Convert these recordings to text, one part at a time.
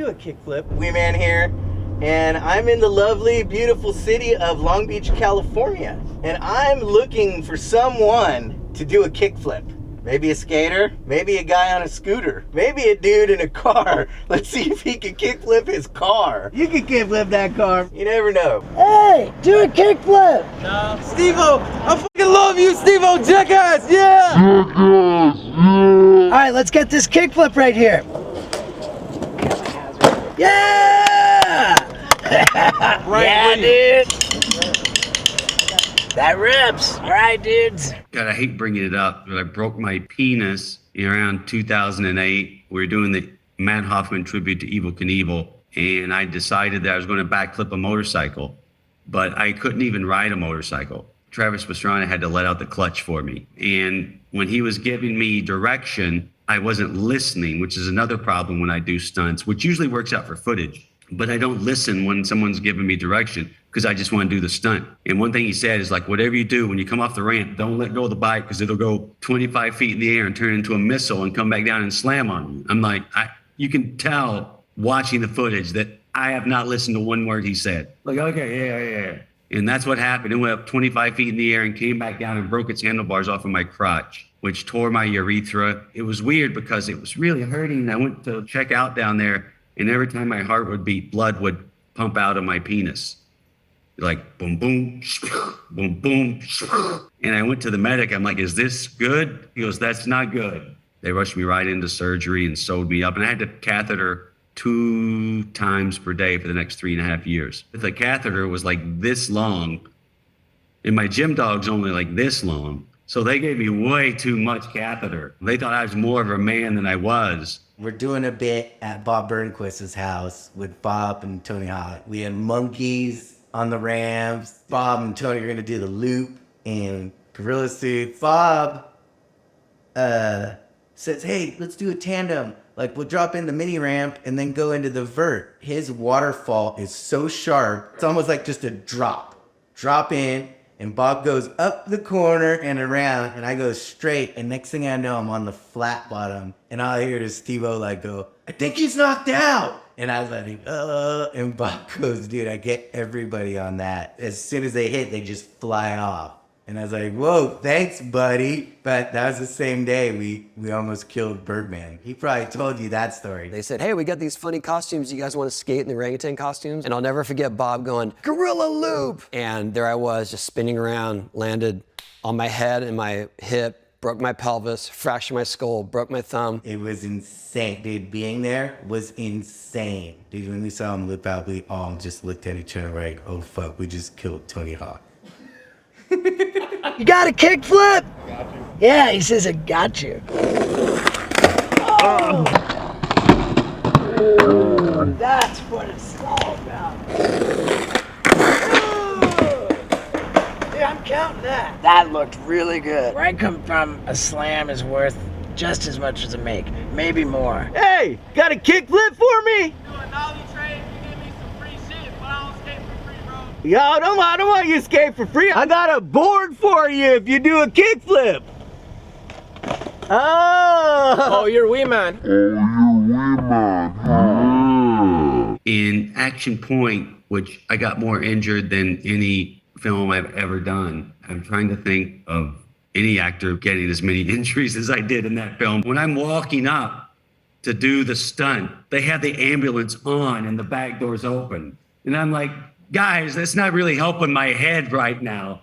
do a kickflip. Wee Man here, and I'm in the lovely, beautiful city of Long Beach, California. And I'm looking for someone to do a kickflip. Maybe a skater, maybe a guy on a scooter, maybe a dude in a car. Let's see if he can kickflip his car. You can kickflip that car. You never know. Hey, do a kickflip. No. Steve-O, I fucking love you, Steve-O, Jackass, yeah! Jackass, yeah! All right, let's get this kickflip right here. Yeah! Right, yeah, dude. That rips. All right, dudes. God, I hate bringing it up, but I broke my penis around 2008. We were doing the Matt Hoffman tribute to Evel Knievel, and I decided that I was going to backflip a motorcycle, but I couldn't even ride a motorcycle. Travis Pastrana had to let out the clutch for me. And when he was giving me direction, I wasn't listening, which is another problem when I do stunts, which usually works out for footage. But I don't listen when someone's giving me direction because I just want to do the stunt. And one thing he said is like, whatever you do, when you come off the ramp, don't let go of the bike because it'll go 25 feet in the air and turn into a missile and come back down and slam on you. I'm like, you can tell watching the footage that I have not listened to one word he said. Like, okay, yeah. And that's what happened. It went up 25 feet in the air and came back down and broke its handlebars off of my crotch, which tore my urethra. It was weird because it was really hurting. I went to check out down there, and every time my heart would beat, blood would pump out of my penis. Like boom, boom, boom, boom. And I went to the medic. I'm like, is this good? He goes, that's not good. They rushed me right into surgery and sewed me up. And I had to catheter 2 times per day for the next 3.5 years. The catheter was like this long, and my gym dog's only like this long. So they gave me way too much catheter. They thought I was more of a man than I was. We're doing a bit at Bob Burnquist's house with Bob and Tony Hawk. We had monkeys on the ramps. Bob and Tony are gonna do the loop in gorilla suits. Bob says, hey, let's do a tandem. Like, we'll drop in the mini ramp and then go into the vert. His waterfall is so sharp, it's almost like just a drop. Drop in, and Bob goes up the corner and around, and I go straight, and next thing I know, I'm on the flat bottom, and all I hear is Steve-O like go, I think he's knocked out. And I was like, and Bob goes, dude, I get everybody on that. As soon as they hit, they just fly off. And I was like, whoa, thanks, buddy. But that was the same day we almost killed Birdman. He probably told you that story. They said, hey, we got these funny costumes. You guys want to skate in the orangutan costumes? And I'll never forget Bob going, gorilla loop. And there I was just spinning around, landed on my head and my hip, broke my pelvis, fractured my skull, broke my thumb. It was insane. Dude, being there was insane. Dude, when we saw him lip out, we all just looked at each other like, oh fuck, we just killed Tony Hawk. You got a kickflip? Got you. Yeah, he says, I got you. Oh. That's what it's all about. Dude, I'm counting that. That looked really good. Where I come from, a slam is worth just as much as a make, maybe more. Hey, got a kickflip for me? Yo, I don't want you to skate for free. I got a board for you if you do a kickflip. Oh, you're wee man. In Action Point, which I got more injured than any film I've ever done. I'm trying to think of any actor getting as many injuries as I did in that film. When I'm walking up to do the stunt, they have the ambulance on and the back door's open. And I'm like, guys, that's not really helping my head right now.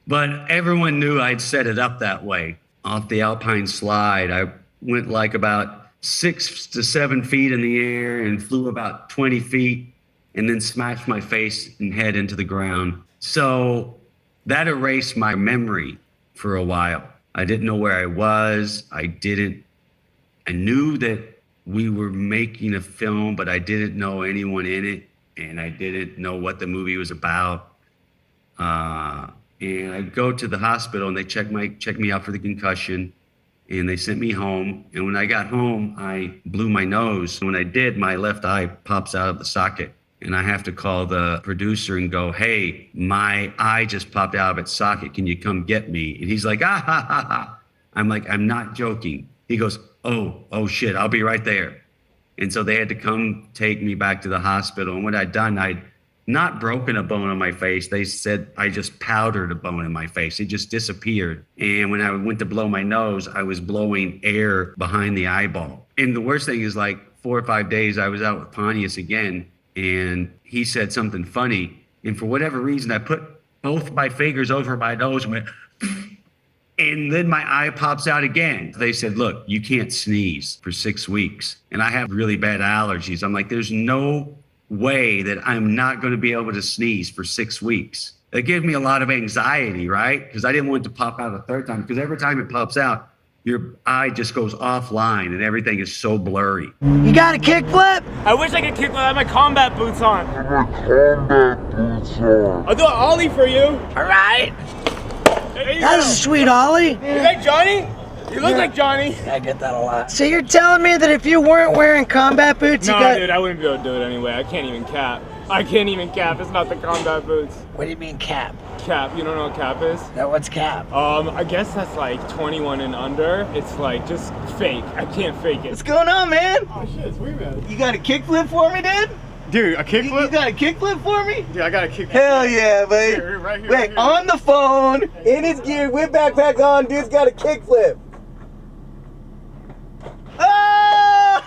But everyone knew I'd set it up that way. Off the Alpine slide, I went like about 6 to 7 feet in the air and flew about 20 feet and then smashed my face and head into the ground. So that erased my memory for a while. I didn't know where I was. I knew that we were making a film, but I didn't know anyone in it. And I didn't know what the movie was about. And I go to the hospital and they check me out for the concussion and they sent me home. And when I got home, I blew my nose. When I did, my left eye pops out of the socket. And I have to call the producer and go, hey, my eye just popped out of its socket. Can you come get me? And he's like, ah, ha, ha, ha. I'm like, I'm not joking. He goes, oh shit, I'll be right there. And so they had to come take me back to the hospital. And what I'd done, I'd not broken a bone on my face. They said I just powdered a bone in my face. It just disappeared. And when I went to blow my nose, I was blowing air behind the eyeball. And the worst thing is, like 4 or 5 days, I was out with Pontius again, and he said something funny. And for whatever reason, I put both my fingers over my nose and went, and then my eye pops out again. They said, look, you can't sneeze for 6 weeks. And I have really bad allergies. I'm like, there's no way that I'm not going to be able to sneeze for 6 weeks. That gave me a lot of anxiety, right? Because I didn't want it to pop out a third time, because every time it pops out, your eye just goes offline and everything is so blurry. You got a kickflip? I wish I could kick. I have my combat boots on. I'll do an ollie for you. All right. There you That's a sweet ollie. Is that Johnny? You look like Johnny. I get that a lot. So you're telling me that if you weren't wearing combat boots, No, you got... dude, I wouldn't be able to do it anyway. I can't even cap. I can't even cap. It's not the combat boots. What do you mean cap? Cap. You don't know what cap is? Now what's cap? I guess that's like 21 and under. It's like just fake. I can't fake it. What's going on, man? Oh shit, sweet man. You got a kickflip for me, dude? Dude, a You kickflip? got a kickflip for me? Dude, I got a kickflip. Hell yeah, buddy. Here, right here, Wait, right here. on the phone, in his gear, with backpack on, dude's got a kickflip. Oh!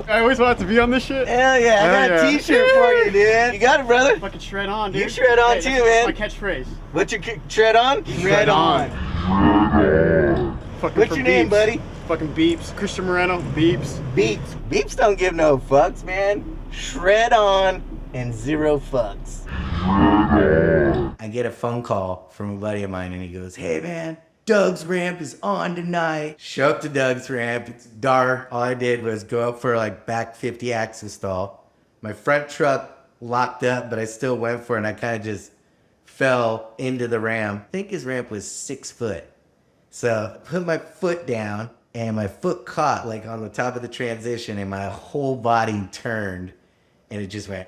I always wanted to be on this shit. Hell yeah, I got Hell a yeah. t-shirt for you, dude. You got it, brother. Fucking shred on, dude. You shred on Hey, too, that's man. my catchphrase. What's your shred on? Shred on. Fucking What's from your name, Beeps. buddy? Fucking Beeps. Christian Moreno, Beeps. Beeps. Beeps don't give no fucks, man. Shred on and 0 fucks. I get a phone call from a buddy of mine and he goes, hey man, Doug's ramp is on tonight. Show up to Doug's ramp, it's dark. All I did was go up for like back 50 axis stall. My front truck locked up, but I still went for it and I kind of just fell into the ramp. I think his ramp was 6 foot. So I put my foot down and my foot caught like on the top of the transition and my whole body turned and it just went,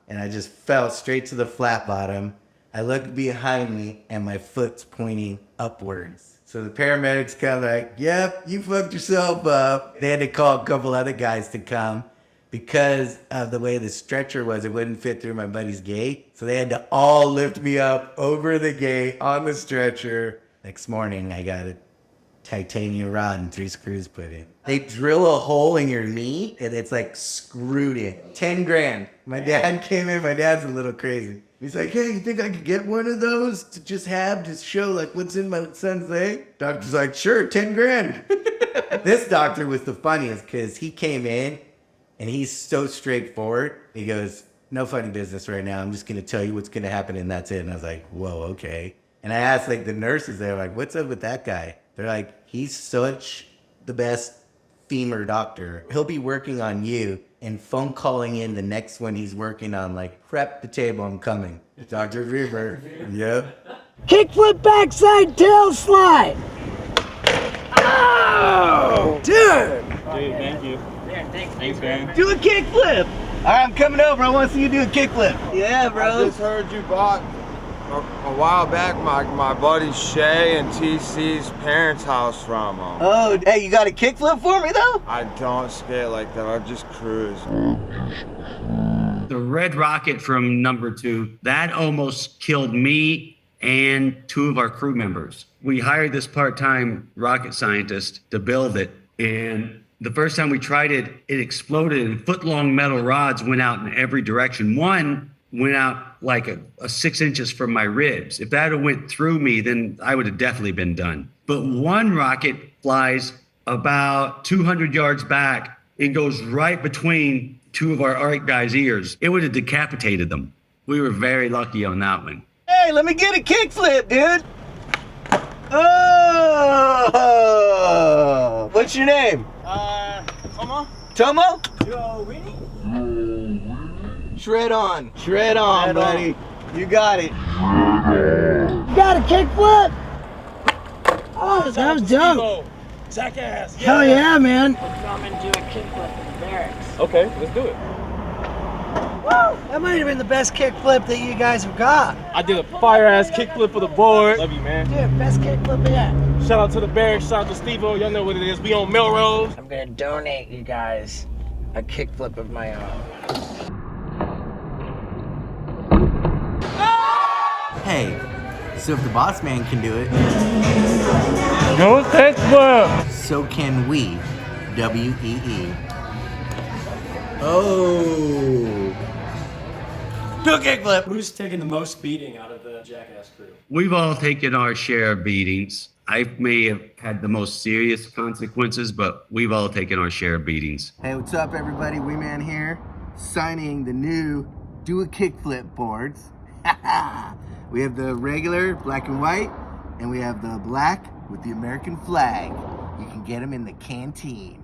and I just fell straight to the flat bottom. I looked behind me and my foot's pointing upwards. So the paramedics come like, yep, you fucked yourself up. They had to call a couple other guys to come because of the way the stretcher was. It wouldn't fit through my buddy's gate. So they had to all lift me up over the gate on the stretcher. Next morning, I got a titanium rod and 3 screws put in. They drill a hole in your knee and it's like screwed in. 10 grand. My dad came in, my dad's a little crazy. He's like, hey, you think I could get one of those to just have to show like what's in my son's leg? Doctor's like, sure, 10 grand. This doctor was the funniest because he came in and he's so straightforward. He goes, no funny business right now. I'm just going to tell you what's going to happen and that's it. And I was like, whoa, okay. And I asked like the nurses, they were like, what's up with that guy? They're like, he's such the best femur doctor. He'll be working on you and phone calling in the next one he's working on, like, prep the table, I'm coming. Dr. Reaver, yep. Kickflip backside tail slide. Oh, dude. Dude, thank you. Thanks, man. Do a kickflip. All right, I'm coming over. I want to see you do a kickflip. Yeah, I bro. just heard you bought a while back my buddy Shay and TC's parents' house from him. Oh, hey, you got a kickflip for me, though? I don't skate like that. I just cruise. The red rocket from number 2, that almost killed me and 2 of our crew members. We hired this part-time rocket scientist to build it, and the first time we tried it, it exploded and foot-long metal rods went out in every direction. One went out like a 6 inches from my ribs. If that had went through me, then I would have definitely been done. But one rocket flies about 200 yards back and goes right between 2 of our art guys' ears. It would have decapitated them. We were very lucky on that one. Hey, let me get a kickflip, dude. Oh! What's your name? Tomo? Tomo? Yo, Winnie? Shred on, buddy. You got it. You got a kickflip? Oh, that was dope. Jackass. Hell yeah, man. Okay, let's do it. Woo, that That might have been the best kickflip that you guys have got. I did a fire-ass kickflip for the board. Love you, man. Dude, best kickflip yet. Shout out to the Berrics, shout out to Steve-O. Y'all know what it is. We on Melrose. I'm gonna donate you guys a kickflip of my own. Hey, so if the boss man can do it, Go kickflip. so can we. W-E-E. Oh. Do a kickflip. Who's taking the most beating out of the Jackass crew? We've all taken our share of beatings. I may have had the most serious consequences, but we've all taken our share of beatings. Hey, what's up, everybody? Wee Man here, signing the new Do a Kickflip boards. We have the regular black and white, and we have the black with the American flag. You can get them in the canteen.